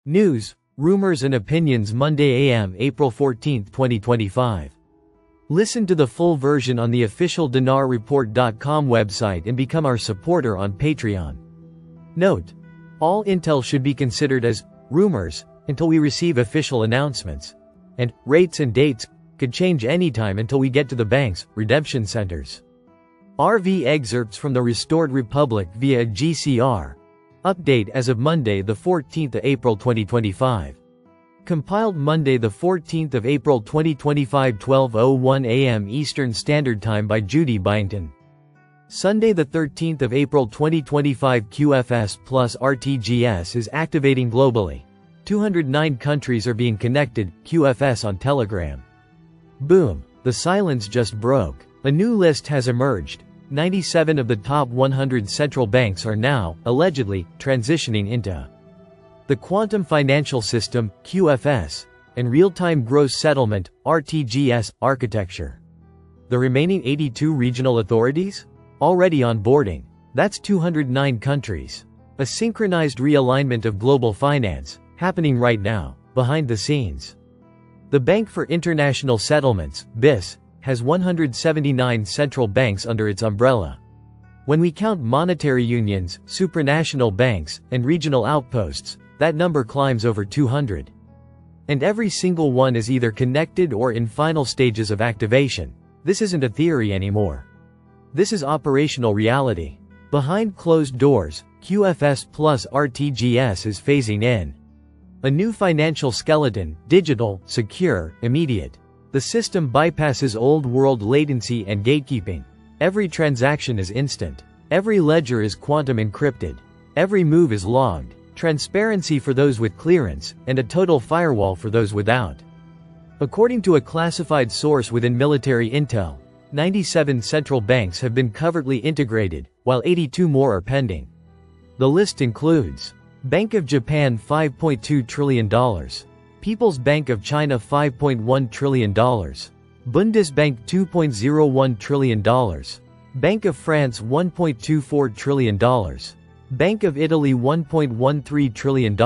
News, rumors and opinions Monday AM April 14, 2025. Listen to the full version on the official dinarreport.com website and become our supporter on Patreon. Note: all intel should be considered as rumors until we receive official announcements. And rates and dates could change anytime until we get to the bank's redemption centers. RV excerpts from the Restored Republic via GCR. Update as of Monday the 14th of April 2025. Compiled Monday the 14th of April 2025 12:01 AM Eastern Standard Time by Judy Byington. Sunday the 13th of April 2025 QFS plus RTGS is activating globally. 209 countries are being connected, QFS on Telegram. Boom, the silence just broke. A new list has emerged. 97 of the top 100 central banks are now, allegedly, transitioning into the Quantum Financial System, QFS, and Real-Time Gross Settlement, RTGS, architecture. The remaining 82 regional authorities? Already onboarding. That's 209 countries. A synchronized realignment of global finance, happening right now, behind the scenes. The Bank for International Settlements, BIS, has 179 central banks under its umbrella. When we count monetary unions, supranational banks, and regional outposts, that number climbs over 200. And every single one is either connected or in final stages of activation. This isn't a theory anymore. This is operational reality. Behind closed doors, QFS plus RTGS is phasing in. A new financial skeleton, digital, secure, immediate. The system bypasses old-world latency and gatekeeping. Every transaction is instant. Every ledger is quantum encrypted. Every move is logged. Transparency for those with clearance, and a total firewall for those without. According to a classified source within military intel, 97 central banks have been covertly integrated, while 82 more are pending. The list includes Bank of Japan $5.2 trillion. People's Bank of China $5.1 trillion. Bundesbank $2.01 trillion. Bank of France $1.24 trillion. Bank of Italy $1.13 trillion.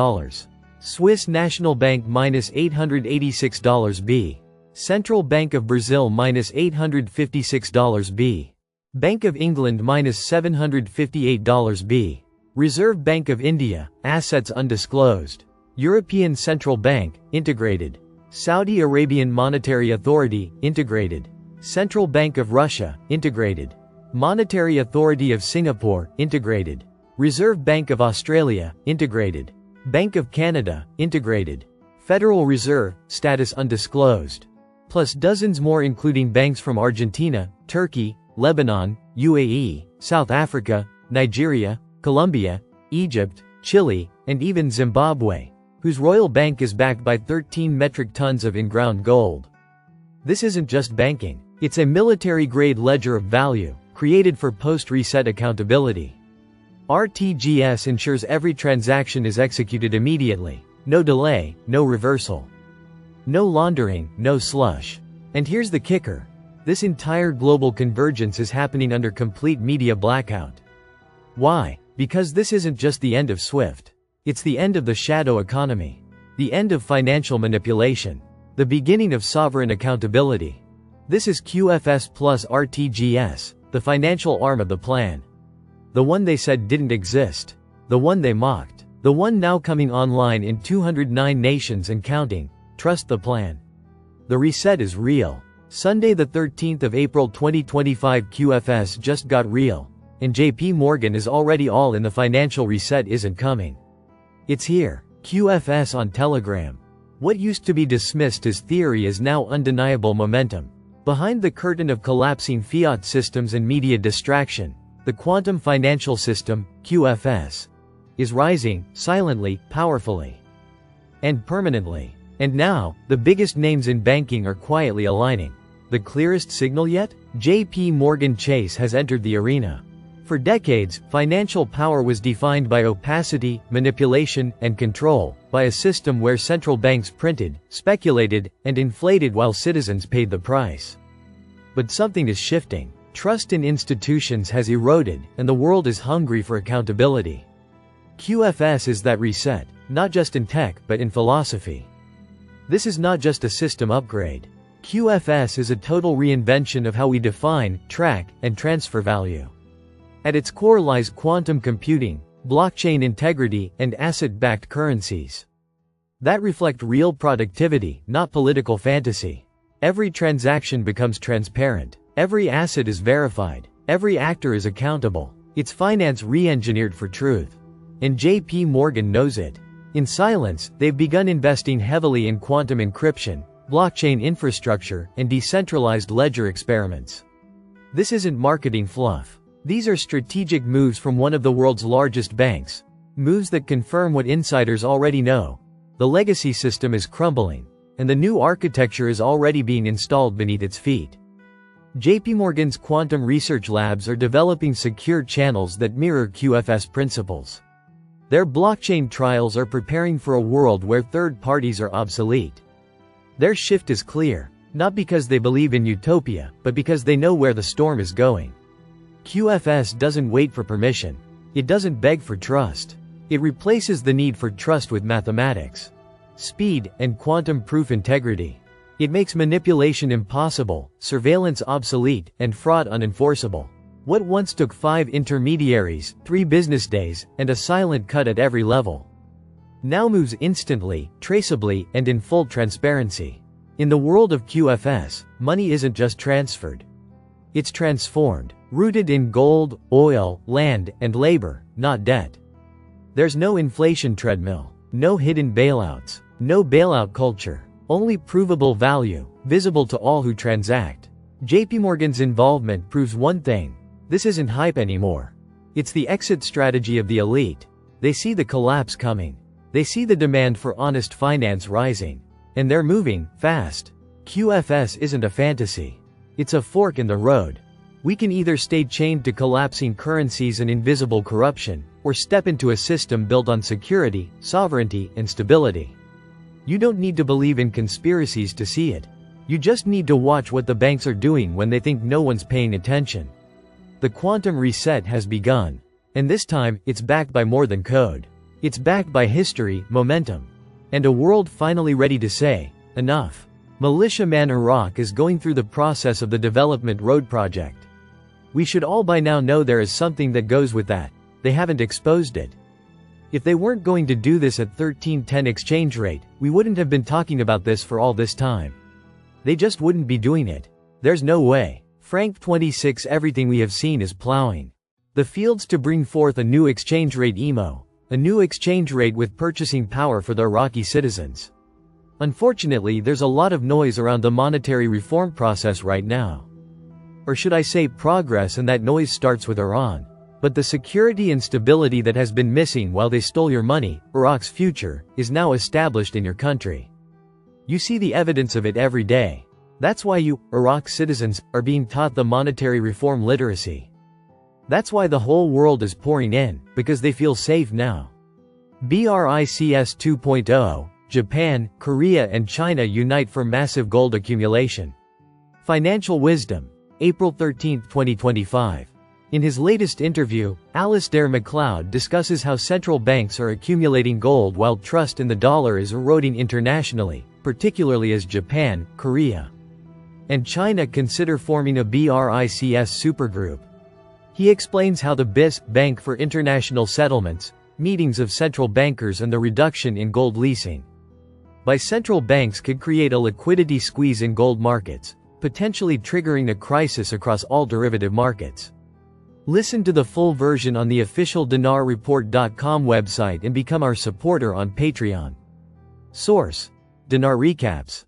Swiss National Bank -$886 B. Central Bank of Brazil -$856 B. Bank of England -$758 B. Reserve Bank of India, assets undisclosed. European Central Bank, integrated. Saudi Arabian Monetary Authority, integrated. Central Bank of Russia, integrated. Monetary Authority of Singapore, integrated. Reserve Bank of Australia, integrated. Bank of Canada, integrated. Federal Reserve, status undisclosed. Plus dozens more including banks from Argentina, Turkey, Lebanon, UAE, South Africa, Nigeria, Colombia, Egypt, Chile, and even Zimbabwe, whose royal bank is backed by 13 metric tons of in-ground gold. This isn't just banking. It's a military-grade ledger of value, created for post-reset accountability. RTGS ensures every transaction is executed immediately. No delay, no reversal. No laundering, no slush. And here's the kicker. This entire global convergence is happening under complete media blackout. Why? Because this isn't just the end of SWIFT. It's the end of the shadow economy. The end of financial manipulation. The beginning of sovereign accountability. This is QFS plus RTGS, the financial arm of the plan. The one they said didn't exist. The one they mocked. The one now coming online in 209 nations and counting. Trust the plan. The reset is real. Sunday the 13th of April 2025 QFS just got real. And JP Morgan is already all in. The financial reset isn't coming. It's here. QFS on Telegram. What used to be dismissed as theory is now undeniable momentum. Behind the curtain of collapsing fiat systems and media distraction, the Quantum Financial System, QFS, is rising, silently, powerfully, and permanently. And now, the biggest names in banking are quietly aligning. The clearest signal yet? JP Morgan Chase has entered the arena. For decades, financial power was defined by opacity, manipulation, and control, by a system where central banks printed, speculated, and inflated while citizens paid the price. But something is shifting. Trust in institutions has eroded, and the world is hungry for accountability. QFS is that reset. not just in tech but in philosophy. This is not just a system upgrade. QFS is a total reinvention of how we define, track, and transfer value. At its core lies quantum computing, blockchain integrity, and asset-backed currencies that reflect real productivity, not political fantasy. Every transaction becomes transparent. Every asset is verified. Every actor is accountable. It's finance re-engineered for truth. And JP Morgan knows it. In silence, they've begun investing heavily in quantum encryption, blockchain infrastructure, and decentralized ledger experiments. This isn't marketing fluff. These are strategic moves from one of the world's largest banks. Moves that confirm what insiders already know. The legacy system is crumbling, and the new architecture is already being installed beneath its feet. JP Morgan's quantum research labs are developing secure channels that mirror QFS principles. Their blockchain trials are preparing for a world where third parties are obsolete. Their shift is clear, not because they believe in utopia, but because they know where the storm is going. QFS doesn't wait for permission. It doesn't beg for trust. It replaces the need for trust with mathematics, speed, and quantum-proof integrity. It makes manipulation impossible, surveillance obsolete, and fraud unenforceable. What once took 5 intermediaries, 3 business days, and a silent cut at every level, now moves instantly, traceably, and in full transparency. In the world of QFS, money isn't just transferred. It's transformed, rooted in gold, oil, land, and labor, not debt. There's no inflation treadmill, no hidden bailouts, no bailout culture, only provable value, visible to all who transact. JP Morgan's involvement proves one thing: this isn't hype anymore. It's the exit strategy of the elite. They see the collapse coming. They see the demand for honest finance rising. And they're moving fast. QFS isn't a fantasy. It's a fork in the road. We can either stay chained to collapsing currencies and invisible corruption, or step into a system built on security, sovereignty, and stability. You don't need to believe in conspiracies to see it. You just need to watch what the banks are doing when they think no one's paying attention. The quantum reset has begun. And this time, it's backed by more than code. It's backed by history, momentum, and a world finally ready to say, enough. Militiaman Iraq is going through the process of the Development Road Project. We should all by now know there is something that goes with that. They haven't exposed it. If they weren't going to do this at 1310 exchange rate, we wouldn't have been talking about this for all this time. They just wouldn't be doing it. There's no way. Frank 26 Everything we have seen is plowing the fields to bring forth a new exchange rate EMO, a new exchange rate with purchasing power for the Iraqi citizens. Unfortunately, there's a lot of noise around the monetary reform process right now. Or should I say progress, and that noise starts with Iran. But the security and stability that has been missing while they stole your money, Iraq's future, is now established in your country. You see the evidence of it every day. That's why you, Iraq citizens, are being taught the monetary reform literacy. That's why the whole world is pouring in, because they feel safe now. BRICS 2.0, Japan, Korea and China unite for massive gold accumulation. Financial Wisdom, April 13, 2025. In his latest interview, Alasdair Macleod discusses how central banks are accumulating gold while trust in the dollar is eroding internationally, particularly as Japan, Korea, and China consider forming a BRICS supergroup. He explains how the BIS, Bank for International Settlements, meetings of central bankers and the reduction in gold leasing by central banks could create a liquidity squeeze in gold markets, potentially triggering a crisis across all derivative markets. Listen to the full version on the official dinarreport.com website and become our supporter on Patreon. Source: Dinar Recaps.